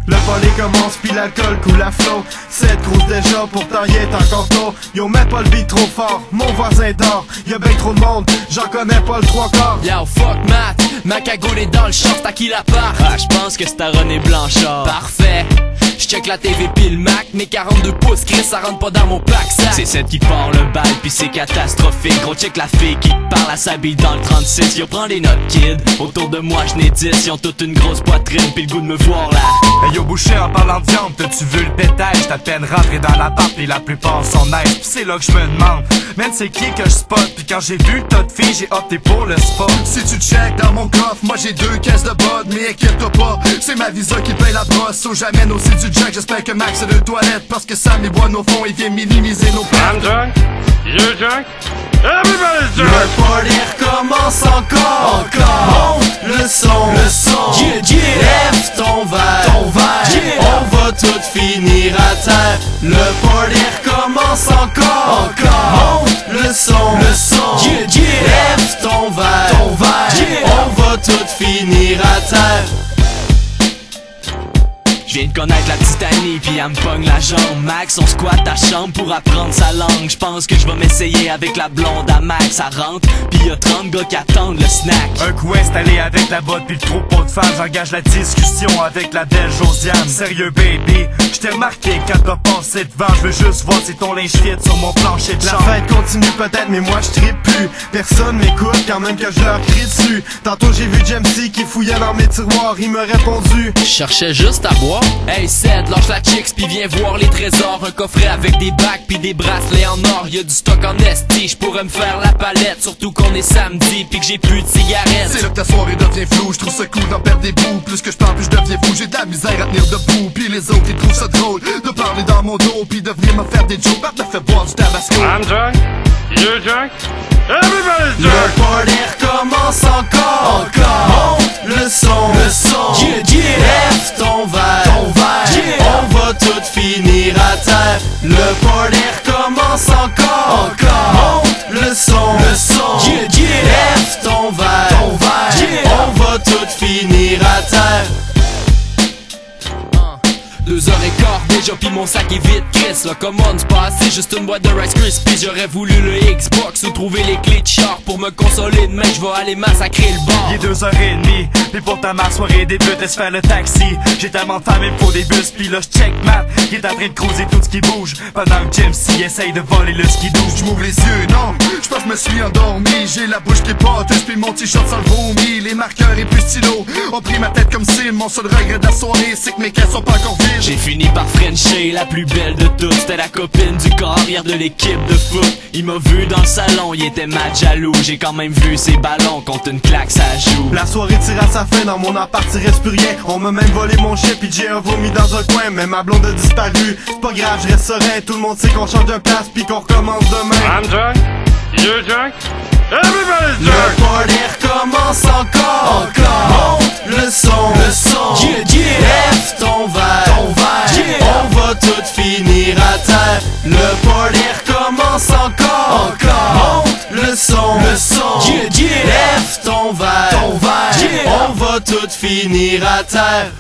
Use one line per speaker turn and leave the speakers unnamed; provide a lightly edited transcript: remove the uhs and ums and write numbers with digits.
Le volet commence pis l'alcool coule à flot. Cette grosse déjà, pourtant y est encore tôt. Yo, mets pas le beat trop fort, mon voisin dort. Y'a ben trop de monde, j'en connais pas le trois quarts.
Yo, fuck Matt, ma cagoule est dans le short, à qui la part? Ah, j'pense que c'est à René Blanchard. Parfait, j'check la TV pis le Mac. Mes 42 pouces, Chris, ça rentre pas dans mon pack, ça. C'est celle qui part le bal pis c'est catastrophique. Gros, check la fille qui te parle, à s'habille dans le 36. Yo, prends les notes, kid, autour de moi j'n'ai 10. Ils ont toute une grosse poitrine pis le goût de me voir là.
Hey yo boucher, en parlant de viande, t'as-tu vu le bétail? J't'à peine rentré dans la tente et la plupart sont nice. Pis c'est là que j'me demande, man c'est qui que j'spot? Pis quand j'ai vu le tas de filles, j'ai opté pour le spot.
Si tu check dans mon coffre, moi j'ai 2 caisses de bod. Mais inquiète-toi pas, c'est ma visa qui paye la brosse. So j'amène aussi du jack, j'espère que Max est de toilette. Parce que Sam les boit nos fonds et vient minimiser nos plans.
I'm drunk, you're drunk, everybody's drunk.
Le party recommence encore. Monte le son. Lève ton verre, on va tout finir à terre. Le party recommence encore. Monte le son. Lève ton verre, on va tout finir à terre.
J'viens de connaître la petite Annie pis elle me pogne la jambe. Max, on squatte ta chambre pour apprendre sa langue. J'pense que j'vais m'essayer avec la blonde à Max. Ça rentre pis y'a 30 gars qui attendent le snack.
Un coup installé avec la botte pis le troupeau de femmes. J'engage la discussion avec la belle Josiane. Sérieux baby, j't'ai remarqué quand t'as passé devant. J'veux juste voir si ton linge fit sur mon plancher de chambre.
La fête continue peut-être mais moi j'trippe plus. Personne m'écoute quand même que je leur crie dessus. Tantôt j'ai vu Jamesy qui fouillait dans mes tiroirs. Il m'a répondu,
Je cherchais juste à boire. Hey Seth, lâche la chicks pis viens voir les trésors. Un coffret avec des bacs pis des bracelets en or. Y'a du stock en esti, j'pourrais me faire la palette. Surtout qu'on est samedi pis que j'ai plus de cigarettes.
C'est là que ta soirée devient floue, j'trouve ça cool d'en perdre des bouts. Plus que j'parle plus j'deviens fou, j'ai de la misère à tenir debout. Pis les autres ils trouvent ça drôle de parler dans mon dos pis de venir me faire des jokes. Marc me fait boire du tabasco.
I'm drunk, you're drunk, everybody's
le
drunk.
party recommence encore. Monte le son. Lève ton verre, on va tout finir à terre. Le party recommence encore. Monte le son. Lève ton verre, on va tout finir à terre.
2h15 déjà pis mon sac est vide Chris. Là commande c'est pas assez, juste une boîte de Rice Krispies. J'aurais voulu le Xbox ou trouver les clés de char. Pour me consoler demain j'vais aller massacrer le bar.
Il est 2h30, pis pourtant ma soirée débute et se faire le taxi. J'ai tellement de femmes, il me faut des bus. Pis là j'check Matt, qui est en train de creuser tout ce qui bouge. Pendant que Jamesy essaye de voler le skidoo.
J'm'ouvre les yeux, non, j'pense que je me suis endormi. J'ai la bouche qui est pâteuse pis mon t-shirt sans le vomi. Les marqueurs et plus stylos ont pris ma tête comme cime. Mon seul regret de la soirée c'est que mes caisses sont pas encore vides.
J'ai fini par Frencher la plus belle de toutes. C'était la copine du carrière de l'équipe de foot. Il m'a vu dans le salon, il était mad jaloux. J'ai quand même vu ses ballons contre une claque ça joue.
La soirée tire à sa fin, dans mon appart il reste plus rien. On m'a même volé mon chien pis j'ai vomi dans un coin. Mais ma blonde a disparu, c'est pas grave, je reste serein. Tout le monde sait qu'on change de place pis qu'on recommence demain.
I'm drunk, you're drunk, everybody's
Le
drunk.
party recommence encore. Monte le son. Lève ton verre, on va tout finir à terre. Le party recommence encore. Monte le son. Lève ton verre, on va tout finir à terre.